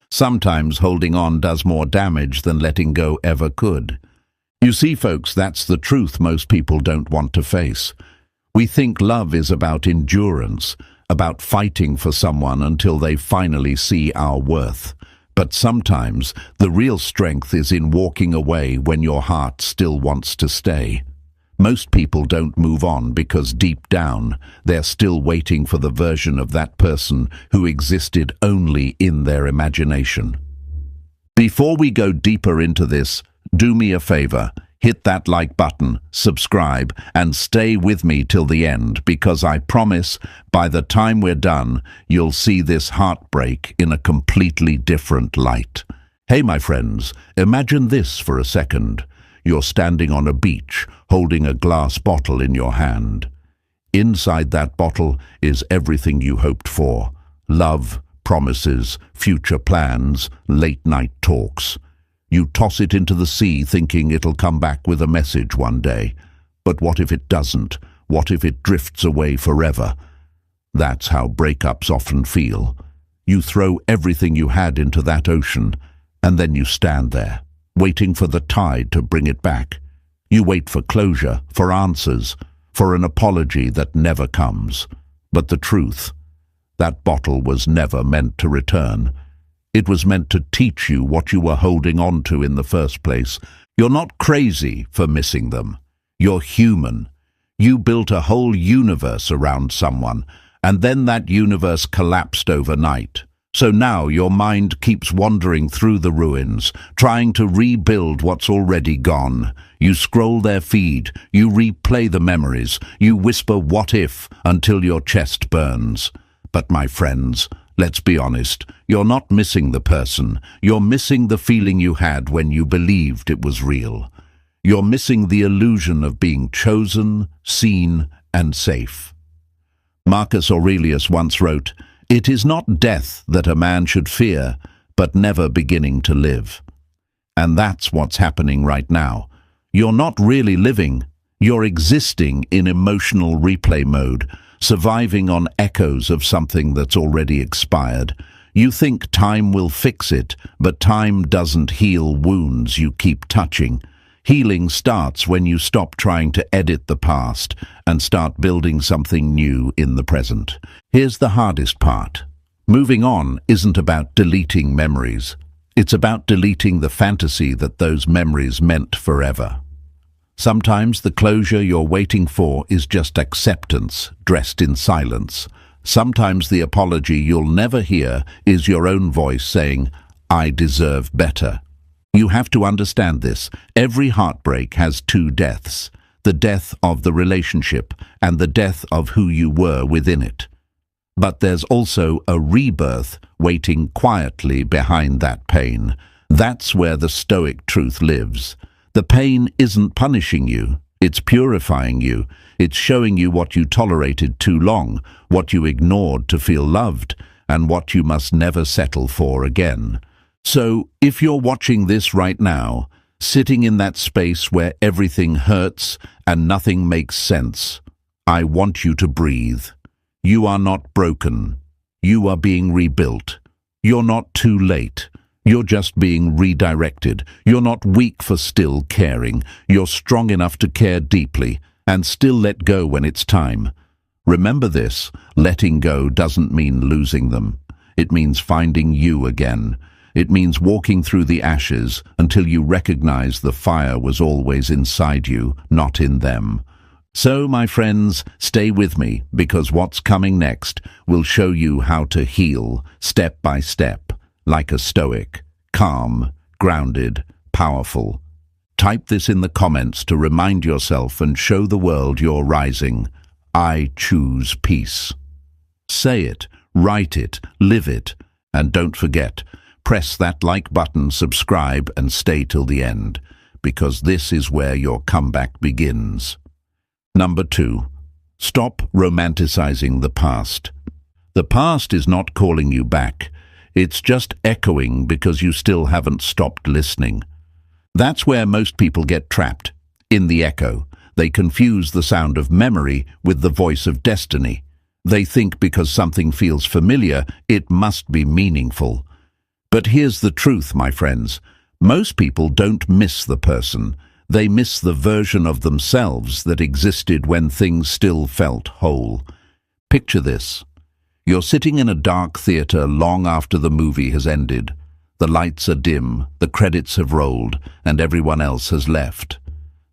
Sometimes holding on does more damage than letting go ever could. You see, folks, that's the truth most people don't want to face. We think love is about endurance, about fighting for someone until they finally see our worth. But sometimes the real strength is in walking away when your heart still wants to stay. Most people don't move on because deep down they're still waiting for the version of that person who existed only in their imagination. Before we go deeper into this, do me a favor. Hit that like button, subscribe, and stay with me till the end, because I promise by the time we're done, you'll see this heartbreak in a completely different light. Hey, my friends, imagine this for a second. You're standing on a beach, holding a glass bottle in your hand. Inside that bottle is everything you hoped for: love, promises, future plans, late-night talks. You toss it into the sea thinking it'll come back with a message one day. But what if it doesn't? What if it drifts away forever? That's how breakups often feel. You throw everything you had into that ocean, and then you stand there, waiting for the tide to bring it back. You wait for closure, for answers, for an apology that never comes. But the truth, that bottle was never meant to return. It was meant to teach you what you were holding on to in the first place. You're not crazy for missing them. You're human. You built a whole universe around someone, and then that universe collapsed overnight. So now your mind keeps wandering through the ruins, trying to rebuild what's already gone. You scroll their feed, you replay the memories, you whisper "what if" until your chest burns. But my friends, let's be honest, you're not missing the person. You're missing the feeling you had when you believed it was real. You're missing the illusion of being chosen, seen, and safe. Marcus Aurelius once wrote, "It is not death that a man should fear, but never beginning to live." And that's what's happening right now. You're not really living. You're existing in emotional replay mode, surviving on echoes of something that's already expired. You think time will fix it, but time doesn't heal wounds you keep touching. Healing starts when you stop trying to edit the past and start building something new in the present. Here's the hardest part. Moving on isn't about deleting memories. It's about deleting the fantasy that those memories meant forever. Sometimes the closure you're waiting for is just acceptance, dressed in silence. Sometimes the apology you'll never hear is your own voice saying, "I deserve better." You have to understand this. Every heartbreak has two deaths: the death of the relationship and the death of who you were within it. But there's also a rebirth waiting quietly behind that pain. That's where the stoic truth lives. The pain isn't punishing you, it's purifying you. It's showing you what you tolerated too long, what you ignored to feel loved, and what you must never settle for again. So, if you're watching this right now, sitting in that space where everything hurts and nothing makes sense, I want you to breathe. You are not broken. You are being rebuilt. You're not too late. You're just being redirected. You're not weak for still caring. You're strong enough to care deeply and still let go when it's time. Remember this, letting go doesn't mean losing them. It means finding you again. It means walking through the ashes until you recognize the fire was always inside you, not in them. So, my friends, stay with me, because what's coming next will show you how to heal step by step, like a stoic, calm, grounded, powerful. Type this in the comments to remind yourself and show the world you're rising. I choose peace. Say it, write it, live it, and don't forget, press that like button, subscribe, and stay till the end, because this is where your comeback begins. Number 2, stop romanticizing the past. The past is not calling you back. It's just echoing because you still haven't stopped listening. That's where most people get trapped, in the echo. They confuse the sound of memory with the voice of destiny. They think because something feels familiar, it must be meaningful. But here's the truth, my friends. Most people don't miss the person. They miss the version of themselves that existed when things still felt whole. Picture this. You're sitting in a dark theater long after the movie has ended. The lights are dim, the credits have rolled, and everyone else has left.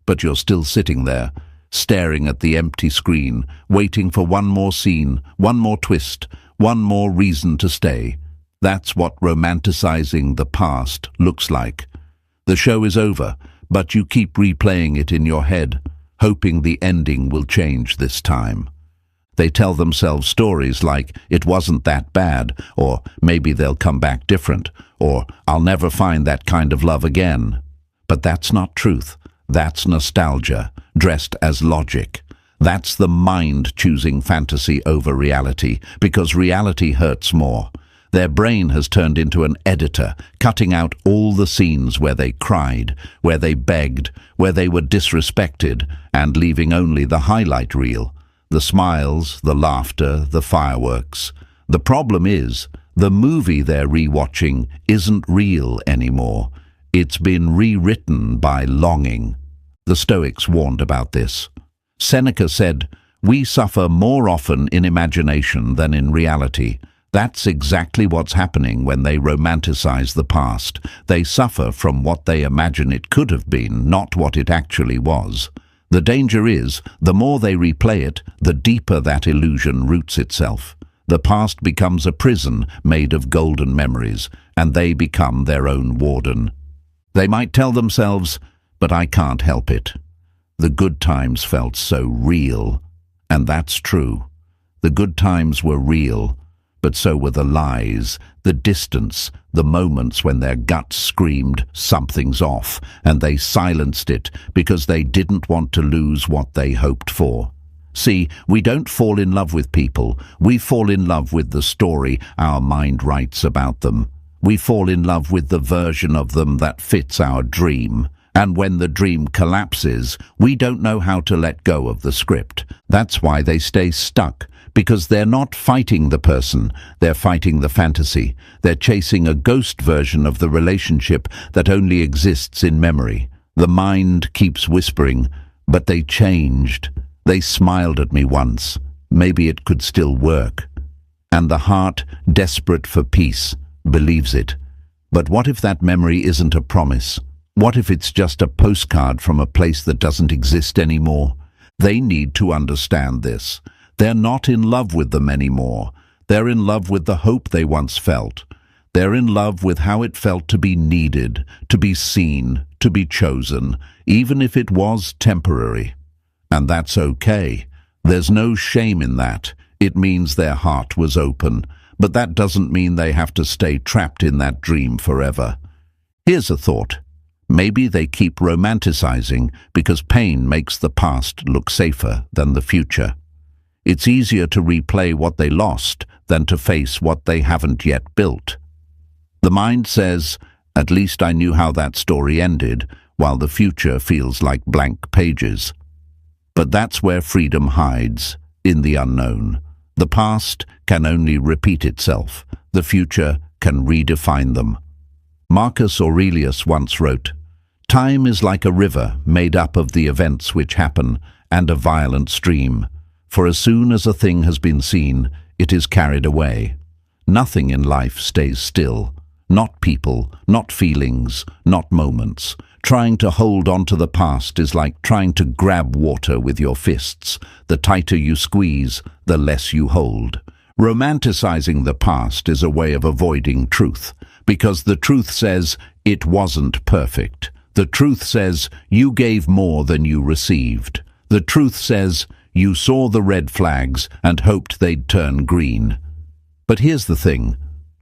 But you're still sitting there, staring at the empty screen, waiting for one more scene, one more twist, one more reason to stay. That's what romanticizing the past looks like. The show is over, but you keep replaying it in your head, hoping the ending will change this time. They tell themselves stories like, "It wasn't that bad," or "Maybe they'll come back different," or "I'll never find that kind of love again." But that's not truth. That's nostalgia, dressed as logic. That's the mind choosing fantasy over reality, because reality hurts more. Their brain has turned into an editor, cutting out all the scenes where they cried, where they begged, where they were disrespected, and leaving only the highlight reel. The smiles, the laughter, the fireworks. The problem is, the movie they're rewatching isn't real anymore. It's been rewritten by longing. The Stoics warned about this. Seneca said, "We suffer more often in imagination than in reality." That's exactly what's happening when they romanticize the past. They suffer from what they imagine it could have been, not what it actually was. The danger is, the more they replay it, the deeper that illusion roots itself. The past becomes a prison made of golden memories, and they become their own warden. They might tell themselves, "But I can't help it. The good times felt so real." And that's true. The good times were real, but so were the lies, the distance, the moments when their guts screamed, "Something's off," and they silenced it because they didn't want to lose what they hoped for. See, we don't fall in love with people. We fall in love with the story our mind writes about them. We fall in love with the version of them that fits our dream. And when the dream collapses, we don't know how to let go of the script. That's why they stay stuck, because they're not fighting the person, they're fighting the fantasy. They're chasing a ghost version of the relationship that only exists in memory. The mind keeps whispering, "But they changed. They smiled at me once. Maybe it could still work." And the heart, desperate for peace, believes it. But what if that memory isn't a promise? What if it's just a postcard from a place that doesn't exist anymore? They need to understand this. They're not in love with them anymore. They're in love with the hope they once felt. They're in love with how it felt to be needed, to be seen, to be chosen, even if it was temporary. And that's okay. There's no shame in that. It means their heart was open. But that doesn't mean they have to stay trapped in that dream forever. Here's a thought. Maybe they keep romanticizing because pain makes the past look safer than the future. It's easier to replay what they lost than to face what they haven't yet built. The mind says, "At least I knew how that story ended," while the future feels like blank pages. But that's where freedom hides, in the unknown. The past can only repeat itself. The future can redefine them. Marcus Aurelius once wrote, "Time is like a river made up of the events which happen, and a violent stream. For as soon as a thing has been seen, it is carried away." Nothing in life stays still. Not people, not feelings, not moments. Trying to hold on to the past is like trying to grab water with your fists. The tighter you squeeze, the less you hold. Romanticizing the past is a way of avoiding truth, because the truth says it wasn't perfect. The truth says you gave more than you received. The truth says you saw the red flags and hoped they'd turn green. But here's the thing.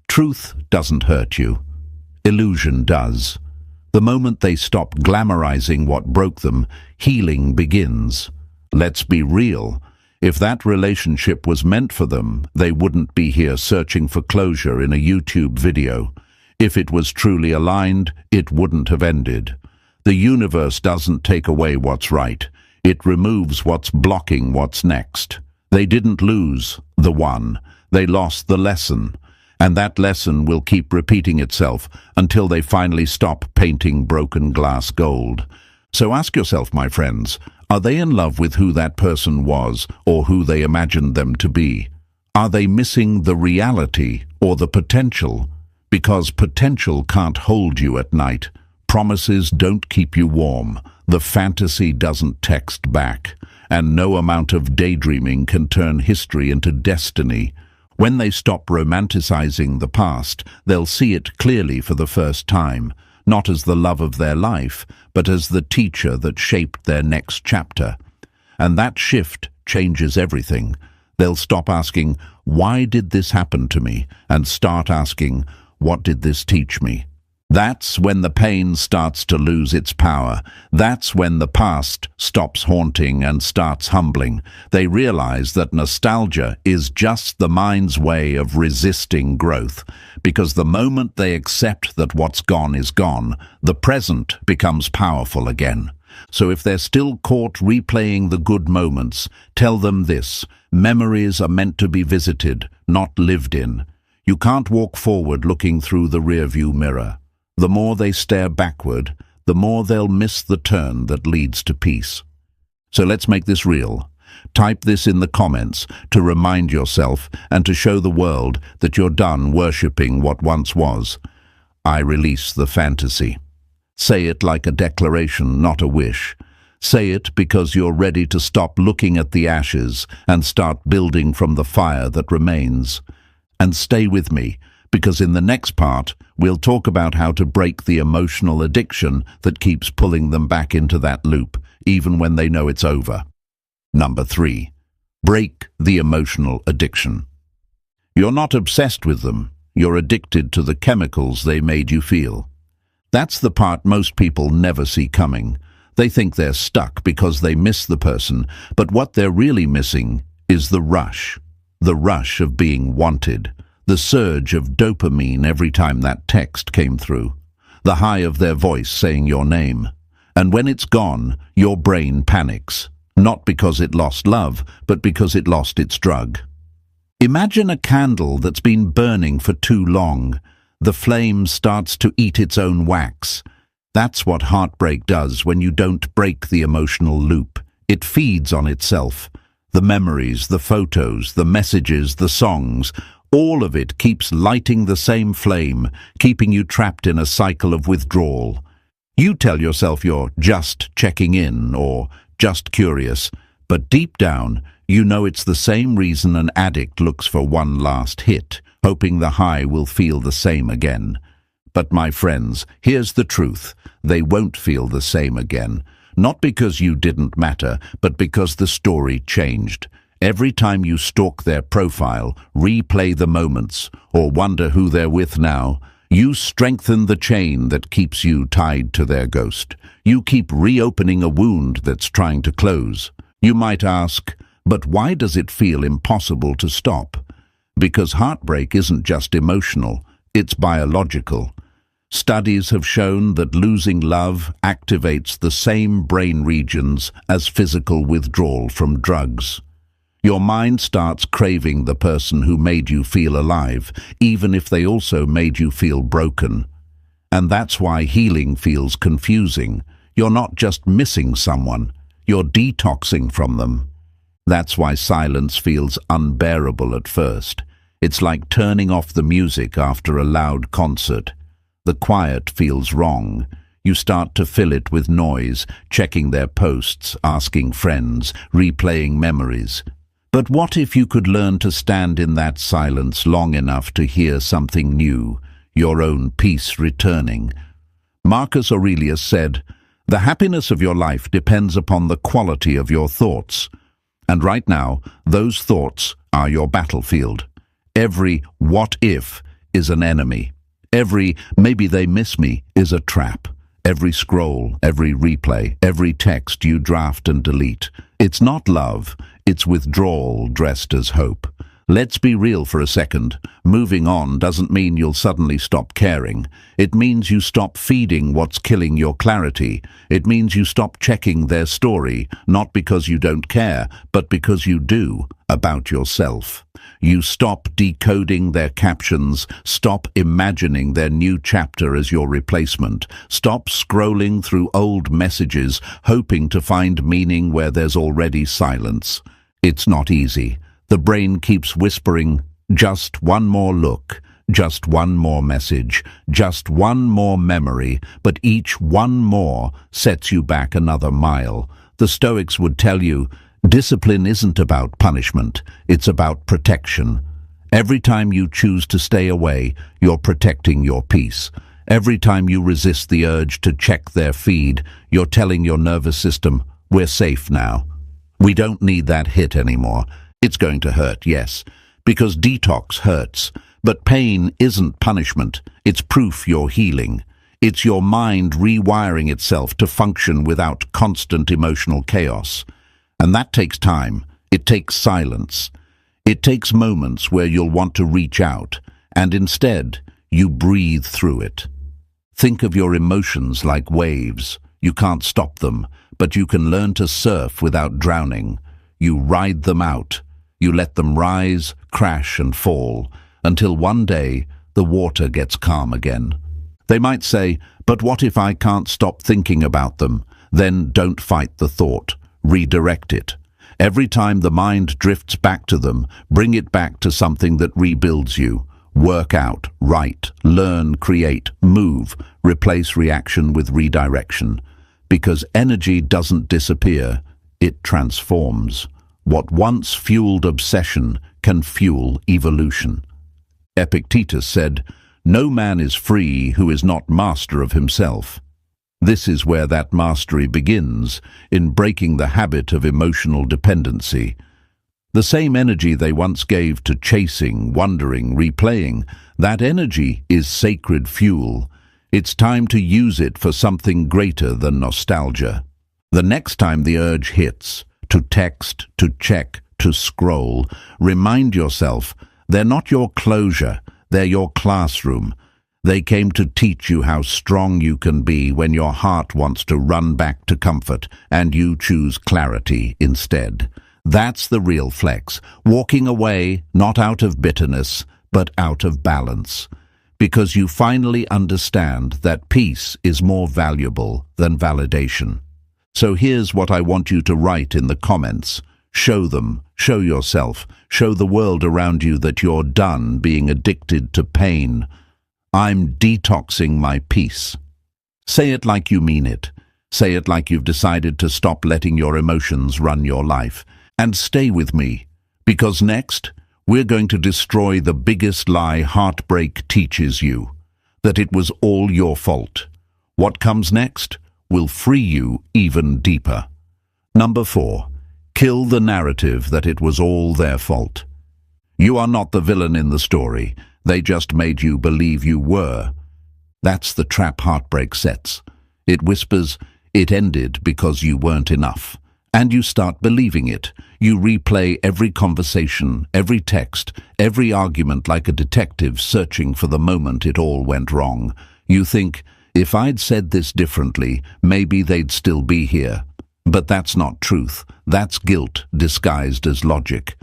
Truth doesn't hurt you. Illusion does. The moment they stop glamorizing what broke them, healing begins. Let's be real. If that relationship was meant for them, they wouldn't be here searching for closure in a YouTube video. If it was truly aligned, it wouldn't have ended. The universe doesn't take away what's right. It removes what's blocking what's next. They didn't lose the one. They lost the lesson. And that lesson will keep repeating itself until they finally stop painting broken glass gold. So ask yourself, my friends, are they in love with who that person was or who they imagined them to be? Are they missing the reality or the potential? Because potential can't hold you at night. Promises don't keep you warm. The fantasy doesn't text back. And no amount of daydreaming can turn history into destiny. When they stop romanticizing the past, they'll see it clearly for the first time, not as the love of their life, but as the teacher that shaped their next chapter. And that shift changes everything. They'll stop asking, "Why did this happen to me?" and start asking, "What did this teach me?" That's when the pain starts to lose its power. That's when the past stops haunting and starts humbling. They realize that nostalgia is just the mind's way of resisting growth, because the moment they accept that what's gone is gone, the present becomes powerful again. So if they're still caught replaying the good moments, tell them this: memories are meant to be visited, not lived in. You can't walk forward looking through the rearview mirror. The more they stare backward, the more they'll miss the turn that leads to peace. So let's make this real. Type this in the comments to remind yourself and to show the world that you're done worshipping what once was. I release the fantasy. Say it like a declaration, not a wish. Say it because you're ready to stop looking at the ashes and start building from the fire that remains. And stay with me, because in the next part, we'll talk about how to break the emotional addiction that keeps pulling them back into that loop, even when they know it's over. Number 3. Break the emotional addiction. You're not obsessed with them. You're addicted to the chemicals they made you feel. That's the part most people never see coming. They think they're stuck because they miss the person, but what they're really missing is the rush of being wanted. The surge of dopamine every time that text came through, the high of their voice saying your name. And when it's gone, your brain panics, not because it lost love, but because it lost its drug. Imagine a candle that's been burning for too long. The flame starts to eat its own wax. That's what heartbreak does when you don't break the emotional loop. It feeds on itself. The memories, the photos, the messages, the songs, all of it keeps lighting the same flame, keeping you trapped in a cycle of withdrawal. You tell yourself you're just checking in or just curious, but deep down, you know it's the same reason an addict looks for one last hit, hoping the high will feel the same again. But my friends, here's the truth. They won't feel the same again. Not because you didn't matter, but because the story changed. Every time you stalk their profile, replay the moments, or wonder who they're with now, you strengthen the chain that keeps you tied to their ghost. You keep reopening a wound that's trying to close. You might ask, but why does it feel impossible to stop? Because heartbreak isn't just emotional, it's biological. Studies have shown that losing love activates the same brain regions as physical withdrawal from drugs. Your mind starts craving the person who made you feel alive, even if they also made you feel broken. And that's why healing feels confusing. You're not just missing someone, you're detoxing from them. That's why silence feels unbearable at first. It's like turning off the music after a loud concert. The quiet feels wrong. You start to fill it with noise, checking their posts, asking friends, replaying memories. But what if you could learn to stand in that silence long enough to hear something new, your own peace returning? Marcus Aurelius said, "The happiness of your life depends upon the quality of your thoughts." And right now, those thoughts are your battlefield. Every "what if" is an enemy. Every "maybe they miss me" is a trap. Every scroll, every replay, every text you draft and delete. It's not love, it's withdrawal dressed as hope. Let's be real for a second. Moving on doesn't mean you'll suddenly stop caring. It means you stop feeding what's killing your clarity. It means you stop checking their story, not because you don't care, but because you do, about yourself. You stop decoding their captions, stop imagining their new chapter as your replacement, stop scrolling through old messages, hoping to find meaning where there's already silence. It's not easy. The brain keeps whispering, just one more look, just one more message, just one more memory, but each one more sets you back another mile. The Stoics would tell you, discipline isn't about punishment, it's about protection. Every time you choose to stay away, you're protecting your peace. Every time you resist the urge to check their feed, you're telling your nervous system, we're safe now. We don't need that hit anymore. It's going to hurt, yes, because detox hurts. But pain isn't punishment. It's proof you're healing. It's your mind rewiring itself to function without constant emotional chaos. And that takes time. It takes silence. It takes moments where you'll want to reach out, and instead, you breathe through it. Think of your emotions like waves. You can't stop them, but you can learn to surf without drowning. You ride them out. You let them rise, crash and fall, until one day the water gets calm again. They might say, but what if I can't stop thinking about them? Then don't fight the thought. Redirect it. Every time the mind drifts back to them, bring it back to something that rebuilds you. Work out, write, learn, create, move, replace reaction with redirection. Because energy doesn't disappear, it transforms. What once fueled obsession can fuel evolution. Epictetus said, "No man is free who is not master of himself." This is where that mastery begins, in breaking the habit of emotional dependency. The same energy they once gave to chasing, wondering, replaying, that energy is sacred fuel. It's time to use it for something greater than nostalgia. The next time the urge hits, to text, to check, to scroll, remind yourself they're not your closure, they're your classroom. They came to teach you how strong you can be when your heart wants to run back to comfort and you choose clarity instead. That's the real flex, walking away not out of bitterness, but out of balance. Because you finally understand that peace is more valuable than validation. So here's what I want you to write in the comments. Show them, show yourself, show the world around you that you're done being addicted to pain. I'm detoxing my peace. Say it like you mean it. Say it like you've decided to stop letting your emotions run your life. And stay with me, because next, we're going to destroy the biggest lie heartbreak teaches you, that it was all your fault. What comes next will free you even deeper. Number 4, kill the narrative that it was all their fault. You are not the villain in the story. They just made you believe you were. That's the trap heartbreak sets. It whispers, it ended because you weren't enough. And you start believing it. You replay every conversation, every text, every argument like a detective searching for the moment it all went wrong. You think, if I'd said this differently, maybe they'd still be here. But that's not truth. That's guilt disguised as logic.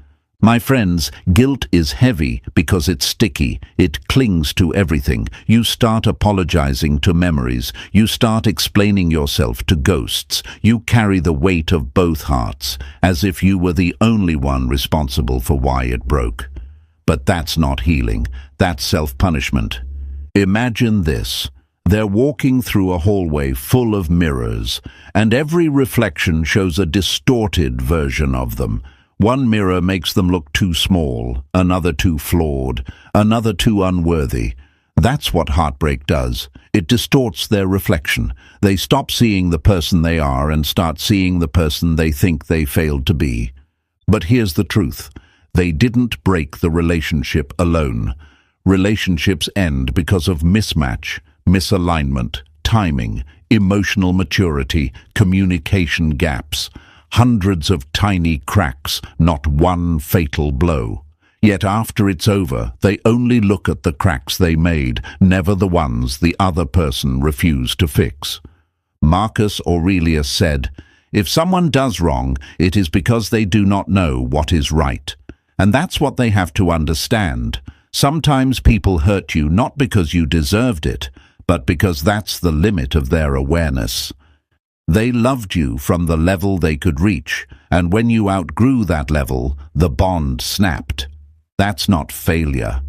My friends, guilt is heavy because it's sticky. It clings to everything. You start apologizing to memories. You start explaining yourself to ghosts. You carry the weight of both hearts, as if you were the only one responsible for why it broke. But that's not healing. That's self-punishment. Imagine this. They're walking through a hallway full of mirrors, and every reflection shows a distorted version of them. One mirror makes them look too small, another too flawed, another too unworthy. That's what heartbreak does. It distorts their reflection. They stop seeing the person they are and start seeing the person they think they failed to be. But here's the truth. They didn't break the relationship alone. Relationships end because of mismatch, misalignment, timing, emotional maturity, communication gaps. Hundreds of tiny cracks, not one fatal blow. Yet after it's over, they only look at the cracks they made, never the ones the other person refused to fix. Marcus Aurelius said, "If someone does wrong, it is because they do not know what is right." And that's what they have to understand. Sometimes people hurt you not because you deserved it, but because that's the limit of their awareness. They loved you from the level they could reach, and when you outgrew that level, the bond snapped. That's not failure.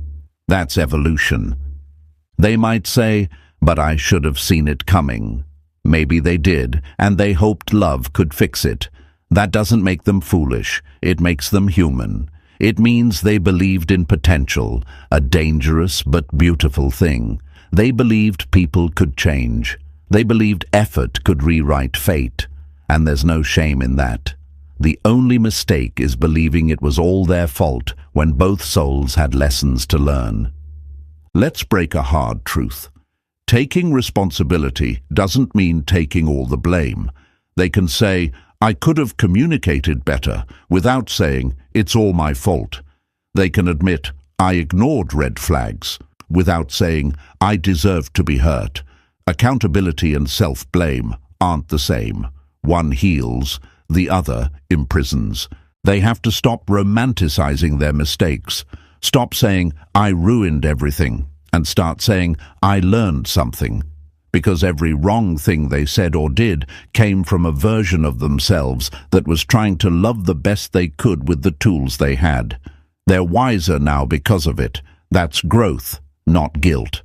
That's evolution. They might say, "But I should have seen it coming." Maybe they did, and they hoped love could fix it. That doesn't make them foolish. It makes them human. It means they believed in potential, a dangerous but beautiful thing. They believed people could change. They believed effort could rewrite fate. And there's no shame in that. The only mistake is believing it was all their fault when both souls had lessons to learn. Let's break a hard truth. Taking responsibility doesn't mean taking all the blame. They can say, "I could have communicated better," without saying, "It's all my fault." They can admit, "I ignored red flags," without saying, "I deserve to be hurt." Accountability and self-blame aren't the same. One heals, the other imprisons. They have to stop romanticizing their mistakes. Stop saying, "I ruined everything," and start saying, "I learned something." Because every wrong thing they said or did came from a version of themselves that was trying to love the best they could with the tools they had. They're wiser now because of it. That's growth, not guilt.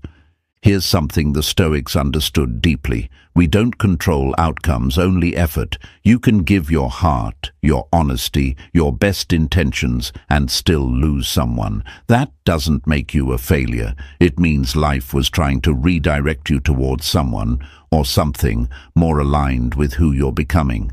Here's something the Stoics understood deeply. We don't control outcomes, only effort. You can give your heart, your honesty, your best intentions, and still lose someone. That doesn't make you a failure. It means life was trying to redirect you towards someone or something more aligned with who you're becoming.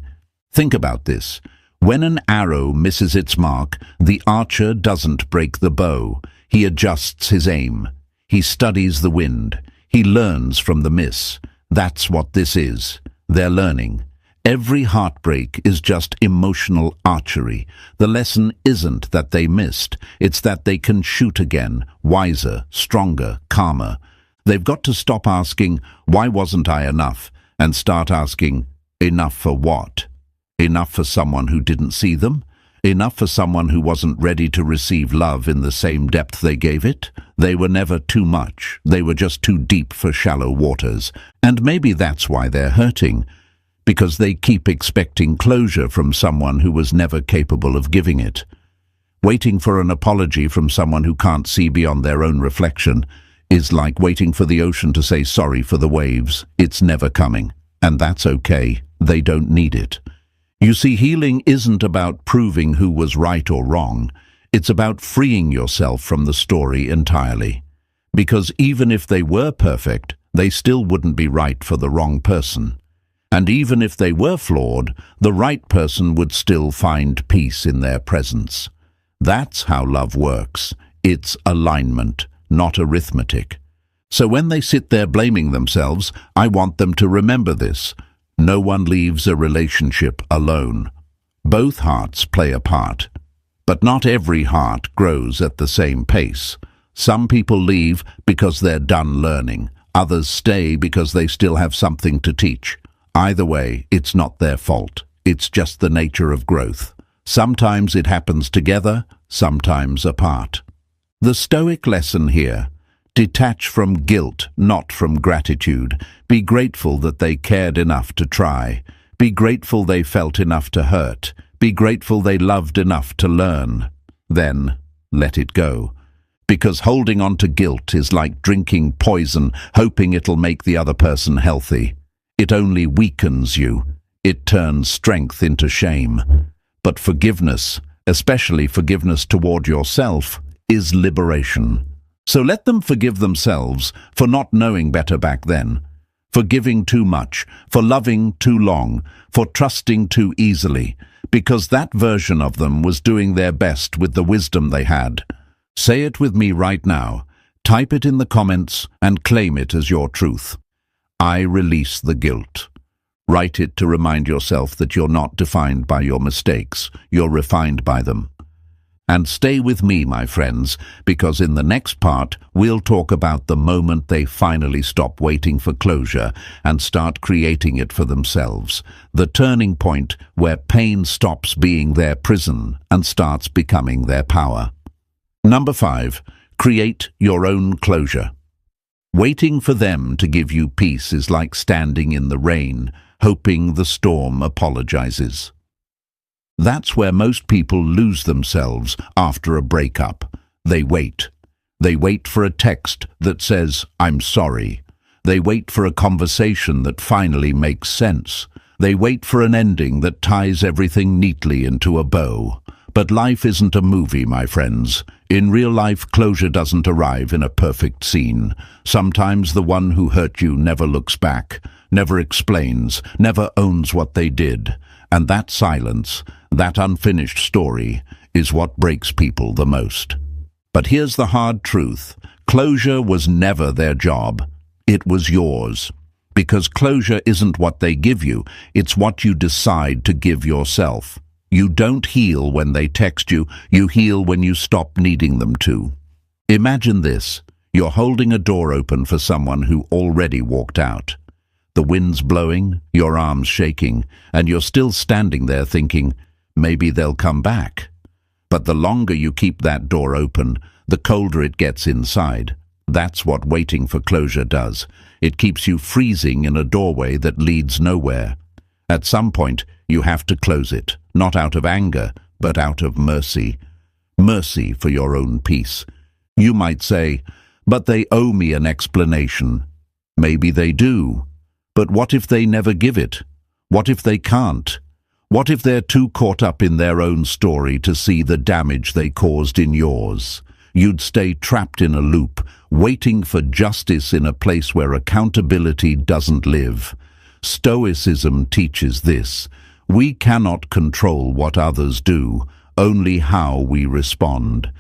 Think about this. When an arrow misses its mark, the archer doesn't break the bow. He adjusts his aim. He studies the wind. He learns from the miss. That's what this is. They're learning. Every heartbreak is just emotional archery. The lesson isn't that they missed. It's that they can shoot again, wiser, stronger, calmer. They've got to stop asking, "Why wasn't I enough?" and start asking, "Enough for what?" Enough for someone who didn't see them? Enough for someone who wasn't ready to receive love in the same depth they gave it? They were never too much. They were just too deep for shallow waters. And maybe that's why they're hurting. Because they keep expecting closure from someone who was never capable of giving it. Waiting for an apology from someone who can't see beyond their own reflection is like waiting for the ocean to say sorry for the waves. It's never coming. And that's okay. They don't need it. You see, healing isn't about proving who was right or wrong. It's about freeing yourself from the story entirely. Because even if they were perfect, they still wouldn't be right for the wrong person. And even if they were flawed, the right person would still find peace in their presence. That's how love works. It's alignment, not arithmetic. So when they sit there blaming themselves, I want them to remember this. No one leaves a relationship alone. Both hearts play a part. But not every heart grows at the same pace. Some people leave because they're done learning. Others stay because they still have something to teach. Either way, it's not their fault. It's just the nature of growth. Sometimes it happens together, sometimes apart. The Stoic lesson here: detach from guilt, not from gratitude. Be grateful that they cared enough to try. Be grateful they felt enough to hurt. Be grateful they loved enough to learn. Then let it go. Because holding on to guilt is like drinking poison, hoping it'll make the other person healthy. It only weakens you. It turns strength into shame. But forgiveness, especially forgiveness toward yourself, is liberation. So let them forgive themselves for not knowing better back then, for giving too much, for loving too long, for trusting too easily, because that version of them was doing their best with the wisdom they had. Say it with me right now. Type it in the comments and claim it as your truth. I release the guilt. Write it to remind yourself that you're not defined by your mistakes. You're refined by them. And stay with me, my friends, because in the next part, we'll talk about the moment they finally stop waiting for closure and start creating it for themselves. The turning point where pain stops being their prison and starts becoming their power. Number 5. Create your own closure. Waiting for them to give you peace is like standing in the rain, hoping the storm apologizes. That's where most people lose themselves after a breakup. They wait. They wait for a text that says, "I'm sorry." They wait for a conversation that finally makes sense. They wait for an ending that ties everything neatly into a bow. But life isn't a movie, my friends. In real life, closure doesn't arrive in a perfect scene. Sometimes the one who hurt you never looks back, never explains, never owns what they did. And that silence, that unfinished story, is what breaks people the most. But here's the hard truth. Closure was never their job. It was yours. Because closure isn't what they give you, it's what you decide to give yourself. You don't heal when they text you, you heal when you stop needing them to. Imagine this. You're holding a door open for someone who already walked out. The wind's blowing, your arms shaking, and you're still standing there thinking, maybe they'll come back. But the longer you keep that door open, the colder it gets inside. That's what waiting for closure does. It keeps you freezing in a doorway that leads nowhere. At some point, you have to close it, not out of anger, but out of mercy. Mercy for your own peace. You might say, but they owe me an explanation. Maybe they do. But what if they never give it? What if they can't? What if they're too caught up in their own story to see the damage they caused in yours? You'd stay trapped in a loop, waiting for justice in a place where accountability doesn't live. Stoicism teaches this. We cannot control what others do, only how we respond.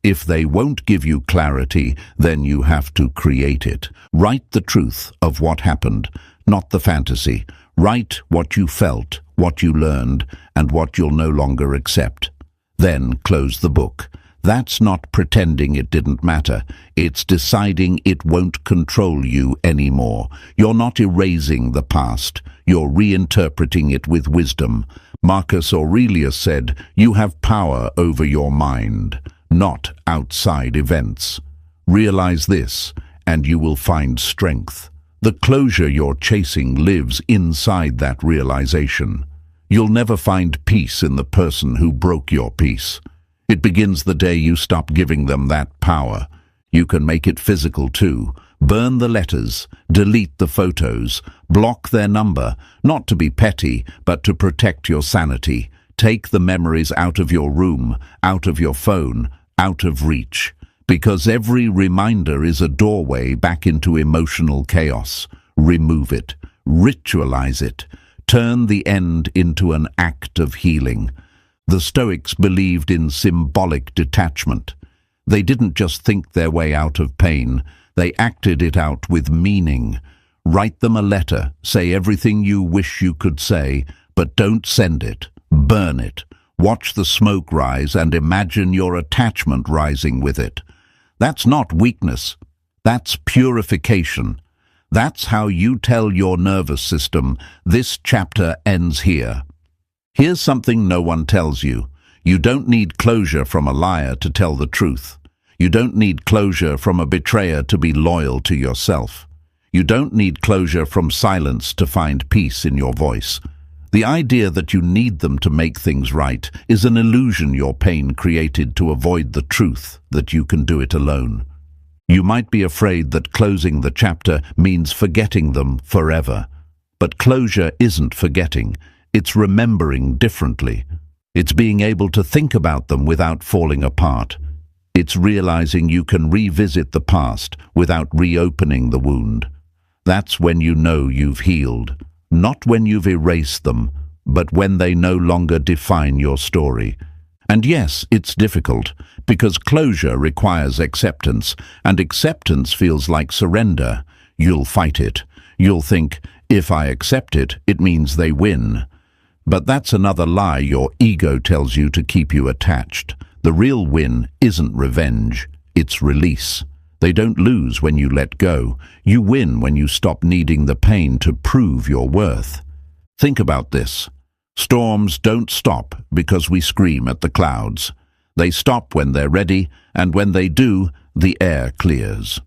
If they won't give you clarity, then you have to create it. Write the truth of what happened, not the fantasy. Write what you felt, what you learned, and what you'll no longer accept. Then close the book. That's not pretending it didn't matter. It's deciding it won't control you anymore. You're not erasing the past. You're reinterpreting it with wisdom. Marcus Aurelius said, "You have power over your mind, not outside events." Realize this, and you will find strength. The closure you're chasing lives inside that realization. You'll never find peace in the person who broke your peace. It begins the day you stop giving them that power. You can make it physical too. Burn the letters, delete the photos, block their number, not to be petty, but to protect your sanity. Take the memories out of your room, out of your phone, out of reach. Because every reminder is a doorway back into emotional chaos. Remove it. Ritualize it. Turn the end into an act of healing. The Stoics believed in symbolic detachment. They didn't just think their way out of pain. They acted it out with meaning. Write them a letter. Say everything you wish you could say, but don't send it. Burn it. Watch the smoke rise and imagine your attachment rising with it. That's not weakness. That's purification. That's how you tell your nervous system, this chapter ends here. Here's something no one tells you. You don't need closure from a liar to tell the truth. You don't need closure from a betrayer to be loyal to yourself. You don't need closure from silence to find peace in your voice. The idea that you need them to make things right is an illusion your pain created to avoid the truth that you can do it alone. You might be afraid that closing the chapter means forgetting them forever. But closure isn't forgetting. It's remembering differently. It's being able to think about them without falling apart. It's realizing you can revisit the past without reopening the wound. That's when you know you've healed. Not when you've erased them, but when they no longer define your story. And yes, it's difficult, because closure requires acceptance, and acceptance feels like surrender. You'll fight it. You'll think, if I accept it, it means they win. But that's another lie your ego tells you to keep you attached. The real win isn't revenge, it's release. They don't lose when you let go. You win when you stop needing the pain to prove your worth. Think about this. Storms don't stop because we scream at the clouds. They stop when they're ready, and when they do, the air clears.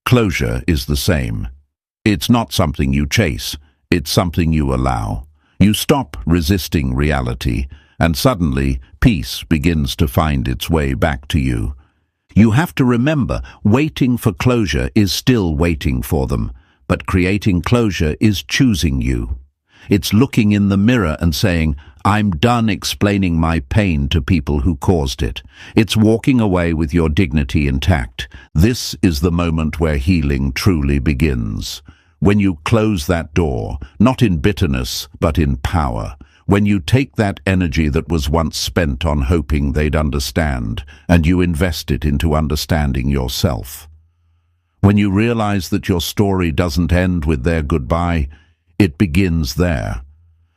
Closure is the same. It's not something you chase, it's something you allow. You stop resisting reality, and suddenly peace begins to find its way back to you. You have to remember, waiting for closure is still waiting for them, but creating closure is choosing you. It's looking in the mirror and saying, I'm done explaining my pain to people who caused it. It's walking away with your dignity intact. This is the moment where healing truly begins. When you close that door, not in bitterness, but in power. When you take that energy that was once spent on hoping they'd understand, and you invest it into understanding yourself. When you realize that your story doesn't end with their goodbye, it begins there.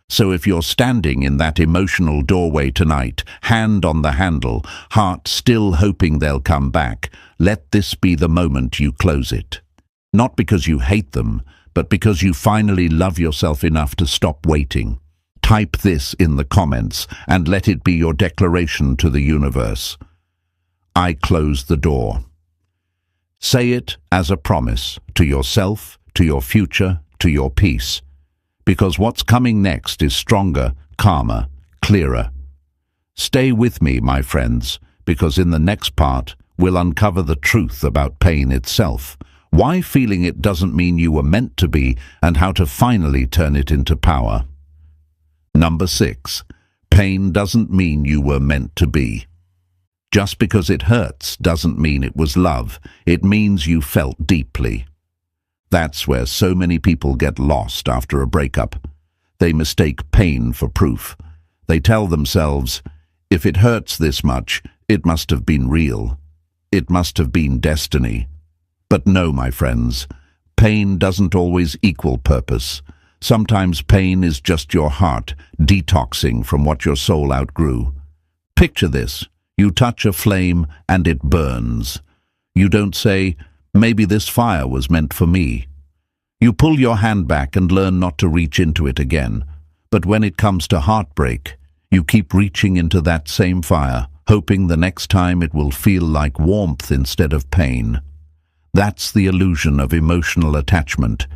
So if you're standing in that emotional doorway tonight, hand on the handle, heart still hoping they'll come back, let this be the moment you close it. Not because you hate them, but because you finally love yourself enough to stop waiting. Type this in the comments and let it be your declaration to the universe. I close the door. Say it as a promise to yourself, to your future, to your peace. Because what's coming next is stronger, calmer, clearer. Stay with me, my friends, because in the next part, we'll uncover the truth about pain itself, why feeling it doesn't mean you were meant to be, and how to finally turn it into power. Number 6. Pain doesn't mean you were meant to be. Just because it hurts doesn't mean it was love. It means you felt deeply. That's where so many people get lost after a breakup. They mistake pain for proof. They tell themselves, if it hurts this much, it must have been real. It must have been destiny. But no, my friends, pain doesn't always equal purpose. Sometimes pain is just your heart detoxing from what your soul outgrew. Picture this. You touch a flame and it burns. You don't say, maybe this fire was meant for me. You pull your hand back and learn not to reach into it again. But when it comes to heartbreak, you keep reaching into that same fire, hoping the next time it will feel like warmth instead of pain. That's the illusion of emotional attachment.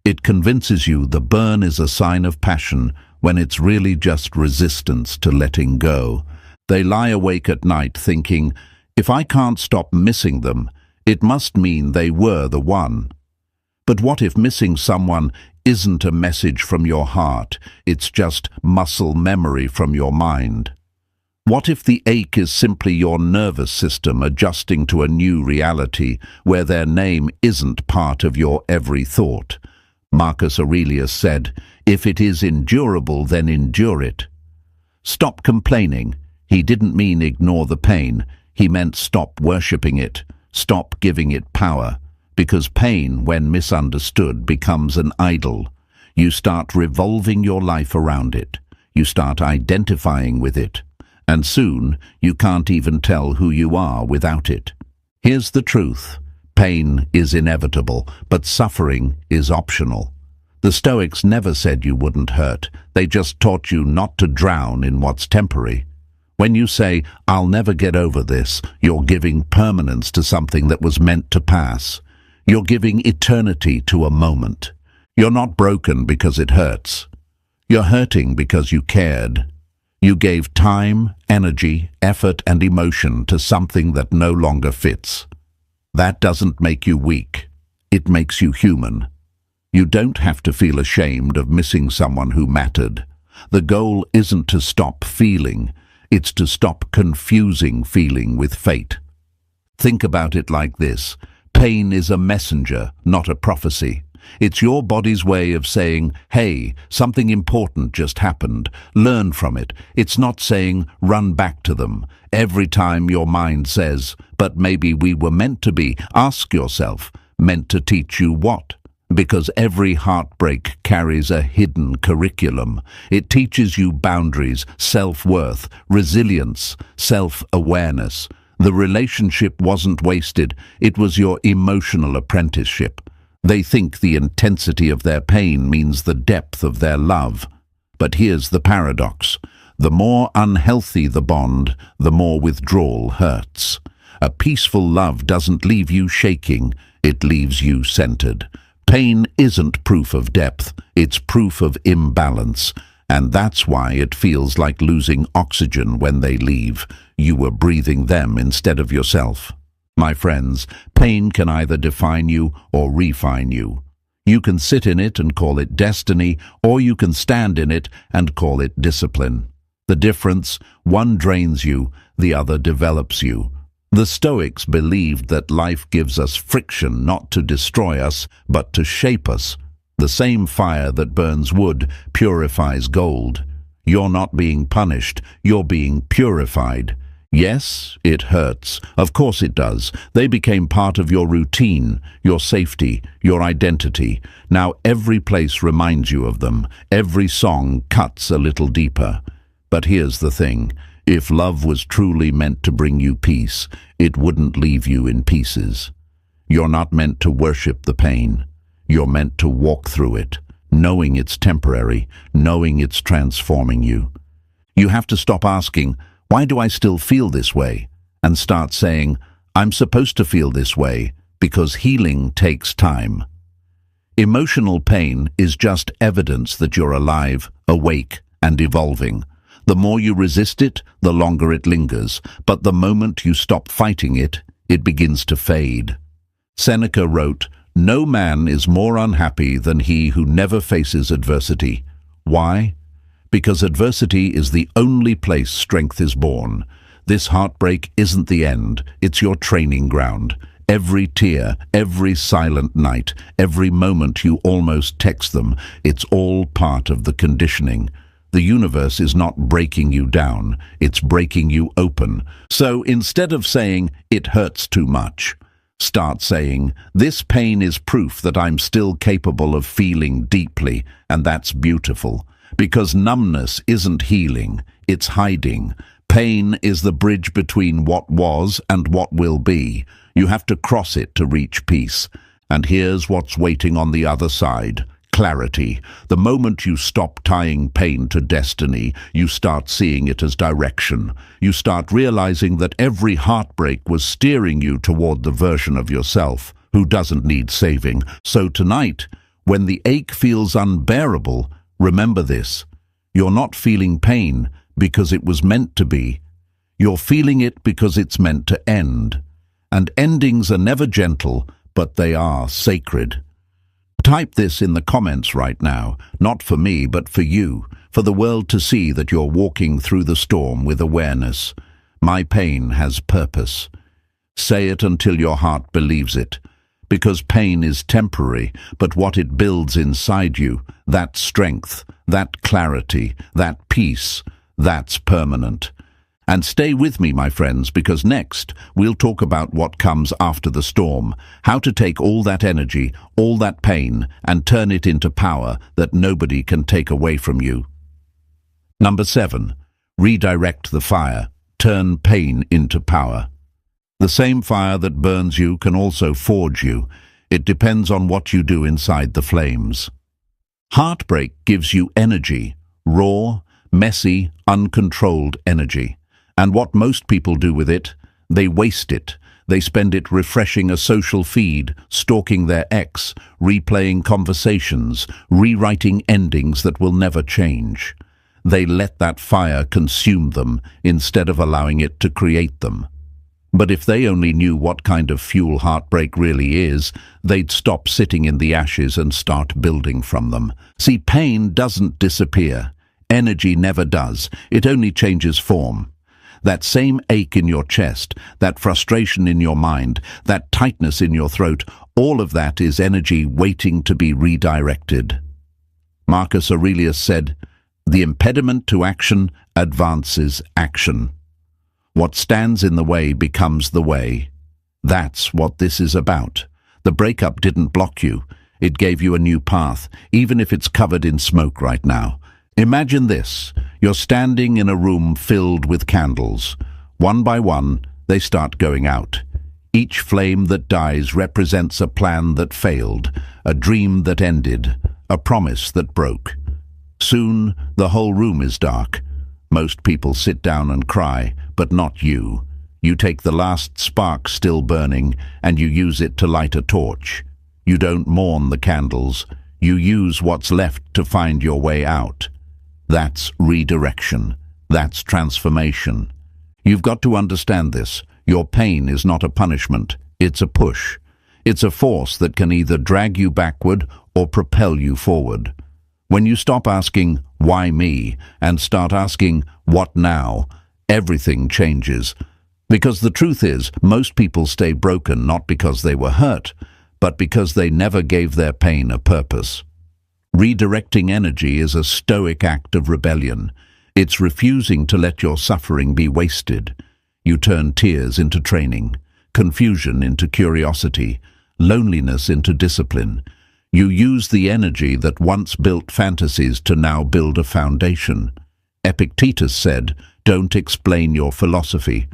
It convinces you the burn is a sign of passion when it's really just resistance to letting go. They lie awake at night thinking, if I can't stop missing them, it must mean they were the one. But what if missing someone isn't a message from your heart, it's just muscle memory from your mind? What if the ache is simply your nervous system adjusting to a new reality where their name isn't part of your every thought? Marcus Aurelius said, if it is endurable, then endure it. Stop complaining. He didn't mean ignore the pain. He meant stop worshipping it. Stop giving it power. Because pain, when misunderstood, becomes an idol. You start revolving your life around it. You start identifying with it. And soon, you can't even tell who you are without it. Here's the truth. Pain is inevitable, but suffering is optional. The Stoics never said you wouldn't hurt. They just taught you not to drown in what's temporary. When you say, I'll never get over this, you're giving permanence to something that was meant to pass. You're giving eternity to a moment. You're not broken because it hurts. You're hurting because you cared. You gave time, energy, effort, and emotion to something that no longer fits. That doesn't make you weak. It makes you human. You don't have to feel ashamed of missing someone who mattered. The goal isn't to stop feeling. It's to stop confusing feeling with fate. Think about it like this. Pain is a messenger, not a prophecy. It's your body's way of saying, hey, something important just happened. Learn from it. It's not saying, run back to them. Every time your mind says, but maybe we were meant to be, ask yourself, meant to teach you what? Because every heartbreak carries a hidden curriculum. It teaches you boundaries, self-worth, resilience, self-awareness. The relationship wasn't wasted, it was your emotional apprenticeship. They think the intensity of their pain means the depth of their love. But here's the paradox. The more unhealthy the bond, the more withdrawal hurts. A peaceful love doesn't leave you shaking, it leaves you centered. Pain isn't proof of depth, it's proof of imbalance. And that's why it feels like losing oxygen when they leave. You were breathing them instead of yourself. My friends, pain can either define you or refine you. You can sit in it and call it destiny, or you can stand in it and call it discipline. The difference, one drains you, the other develops you. The Stoics believed that life gives us friction not to destroy us, but to shape us. The same fire that burns wood purifies gold. You're not being punished, you're being purified. Yes, it hurts. Of course it does. They became part of your routine, your safety, your identity. Now every place reminds you of them. Every song cuts a little deeper. But here's the thing. If love was truly meant to bring you peace, it wouldn't leave you in pieces. You're not meant to worship the pain. You're meant to walk through it, knowing it's temporary, knowing it's transforming you. You have to stop asking, why do I still feel this way? And start saying, I'm supposed to feel this way, because healing takes time. Emotional pain is just evidence that you're alive, awake, and evolving. The more you resist it, the longer it lingers, but the moment you stop fighting it, it begins to fade. Seneca wrote, "No man is more unhappy than he who never faces adversity." Why? Because adversity is the only place strength is born. This heartbreak isn't the end, it's your training ground. Every tear, every silent night, every moment you almost text them, it's all part of the conditioning. The universe is not breaking you down, it's breaking you open. So instead of saying, it hurts too much, start saying, this pain is proof that I'm still capable of feeling deeply, and that's beautiful. Because numbness isn't healing, it's hiding. Pain is the bridge between what was and what will be. You have to cross it to reach peace. And here's what's waiting on the other side. Clarity. The moment you stop tying pain to destiny, you start seeing it as direction. You start realizing that every heartbreak was steering you toward the version of yourself who doesn't need saving. So tonight, when the ache feels unbearable, remember this. You're not feeling pain because it was meant to be. You're feeling it because it's meant to end. And endings are never gentle, but they are sacred. Type this in the comments right now, not for me, but for you, for the world to see that you're walking through the storm with awareness. My pain has purpose. Say it until your heart believes it. Because pain is temporary, but what it builds inside you, that strength, that clarity, that peace, that's permanent. And stay with me, my friends, because next we'll talk about what comes after the storm, how to take all that energy, all that pain, and turn it into power that nobody can take away from you. Number 7, redirect the fire, turn pain into power. The same fire that burns you can also forge you. It depends on what you do inside the flames. Heartbreak gives you energy, raw, messy, uncontrolled energy. And what most people do with it, they waste it. They spend it refreshing a social feed, stalking their ex, replaying conversations, rewriting endings that will never change. They let that fire consume them instead of allowing it to create them. But if they only knew what kind of fuel heartbreak really is, they'd stop sitting in the ashes and start building from them. See, pain doesn't disappear. Energy never does. It only changes form. That same ache in your chest, that frustration in your mind, that tightness in your throat, all of that is energy waiting to be redirected. Marcus Aurelius said, "The impediment to action advances action. What stands in the way becomes the way." That's what this is about. The breakup didn't block you. It gave you a new path, even if it's covered in smoke right now. Imagine this. You're standing in a room filled with candles. One by one, they start going out. Each flame that dies represents a plan that failed, a dream that ended, a promise that broke. Soon, the whole room is dark. Most people sit down and cry, but not you. You take the last spark still burning, and you use it to light a torch. You don't mourn the candles. You use what's left to find your way out. That's redirection. That's transformation. You've got to understand this. Your pain is not a punishment. It's a push. It's a force that can either drag you backward or propel you forward. When you stop asking, "Why me?" and start asking, "What now?" everything changes. Because the truth is, most people stay broken not because they were hurt, but because they never gave their pain a purpose. Redirecting energy is a stoic act of rebellion. It's refusing to let your suffering be wasted. You turn tears into training, confusion into curiosity, loneliness into discipline. You use the energy that once built fantasies to now build a foundation. Epictetus said, "Don't explain your philosophy.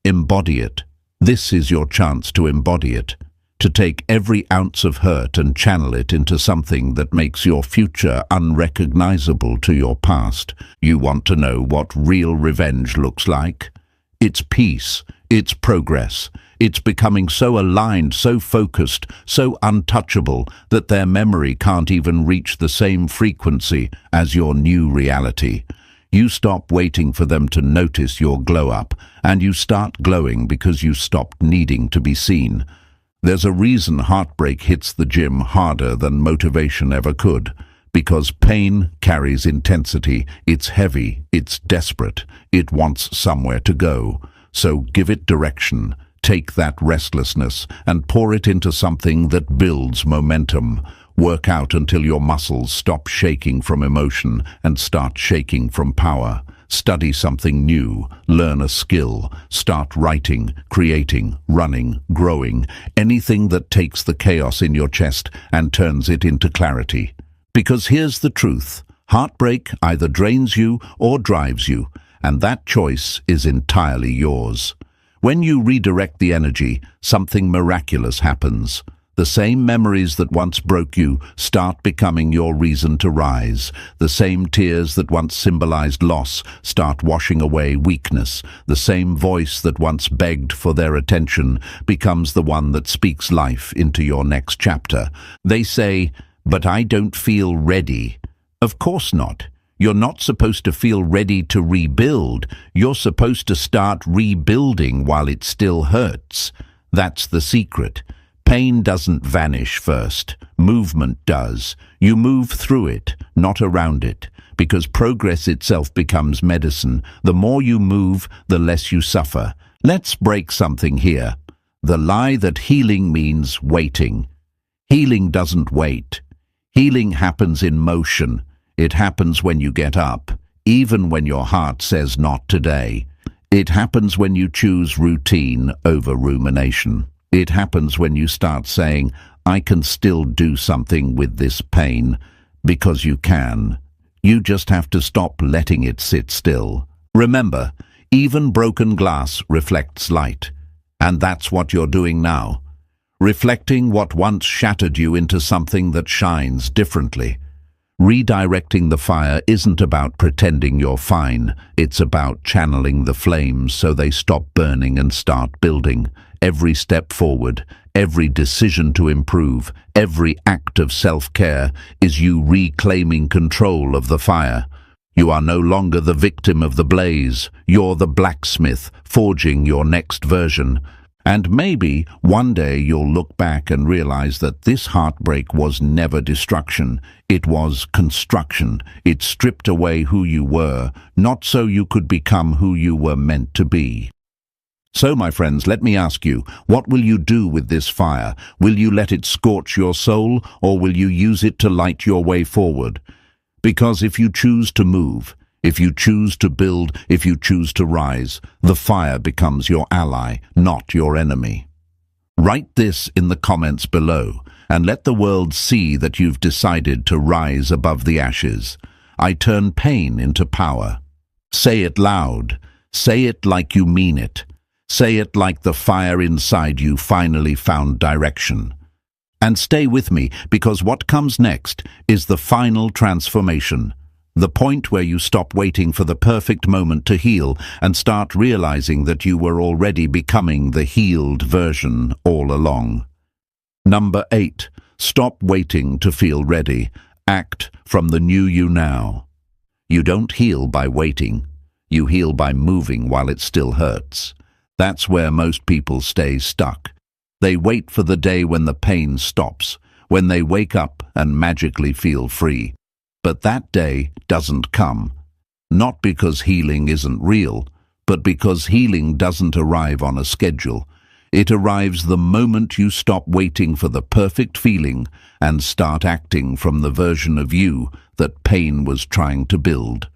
Embody it." This is your chance to embody it, to take every ounce of hurt and channel it into something that makes your future unrecognizable to your past. You want to know what real revenge looks like? It's peace, it's progress. It's becoming so aligned, so focused, so untouchable that their memory can't even reach the same frequency as your new reality. You stop waiting for them to notice your glow up, and you start glowing because you stopped needing to be seen. There's a reason heartbreak hits the gym harder than motivation ever could. Because pain carries intensity. It's heavy, it's desperate, it wants somewhere to go. So give it direction. Take that restlessness and pour it into something that builds momentum. Work out until your muscles stop shaking from emotion and start shaking from power. Study something new, learn a skill, start writing, creating, running, growing, anything that takes the chaos in your chest and turns it into clarity. Because here's the truth, heartbreak either drains you or drives you, and that choice is entirely yours. When you redirect the energy, something miraculous happens. The same memories that once broke you start becoming your reason to rise. The same tears that once symbolized loss start washing away weakness. The same voice that once begged for their attention becomes the one that speaks life into your next chapter. They say, "But I don't feel ready." Of course not. You're not supposed to feel ready to rebuild. You're supposed to start rebuilding while it still hurts. That's the secret. Pain doesn't vanish first. Movement does. You move through it, not around it, because progress itself becomes medicine. The more you move, the less you suffer. Let's break something here. The lie that healing means waiting. Healing doesn't wait. Healing happens in motion. It happens when you get up, even when your heart says not today. It happens when you choose routine over rumination. It happens when you start saying, "I can still do something with this pain," because you can. You just have to stop letting it sit still. Remember, even broken glass reflects light. And that's what you're doing now. Reflecting what once shattered you into something that shines differently. Redirecting the fire isn't about pretending you're fine. It's about channeling the flames so they stop burning and start building. Every step forward, every decision to improve, every act of self-care is you reclaiming control of the fire. You are no longer the victim of the blaze. You're the blacksmith, forging your next version. And maybe one day you'll look back and realize that this heartbreak was never destruction. It was construction. It stripped away who you were, not so you could become who you were meant to be. So, my friends, let me ask you, what will you do with this fire? Will you let it scorch your soul, or will you use it to light your way forward? Because if you choose to move, if you choose to build, if you choose to rise, the fire becomes your ally, not your enemy. Write this in the comments below. and let the world see that you've decided to rise above the ashes. I turn pain into power. Say it loud. Say it like you mean it. Say it like the fire inside you finally found direction. And stay with me, because what comes next is the final transformation. The point where you stop waiting for the perfect moment to heal and start realizing that you were already becoming the healed version all along. Number 8. Stop waiting to feel ready. Act from the new you now. You don't heal by waiting. You heal by moving while it still hurts. That's where most people stay stuck. They wait for the day when the pain stops, when they wake up and magically feel free. But that day doesn't come. Not because healing isn't real, but because healing doesn't arrive on a schedule. It arrives the moment you stop waiting for the perfect feeling and start acting from the version of you that pain was trying to build.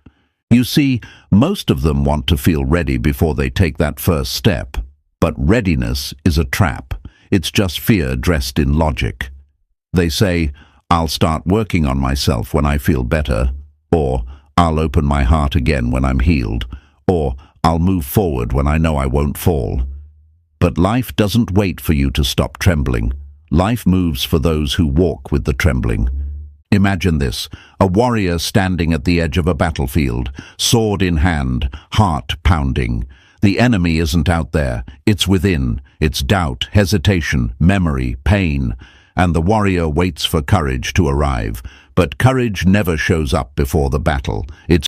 You see, most of them want to feel ready before they take that first step. But readiness is a trap. It's just fear dressed in logic. They say, I'll start working on myself when I feel better, or I'll open my heart again when I'm healed, or I'll move forward when I know I won't fall. But life doesn't wait for you to stop trembling. Life moves for those who walk with the trembling. Imagine this, a warrior standing at the edge of a battlefield, sword in hand, heart pounding. The enemy isn't out there, it's within. It's doubt, hesitation, memory, pain. And the warrior waits for courage to arrive. But courage never shows up before the battle. It's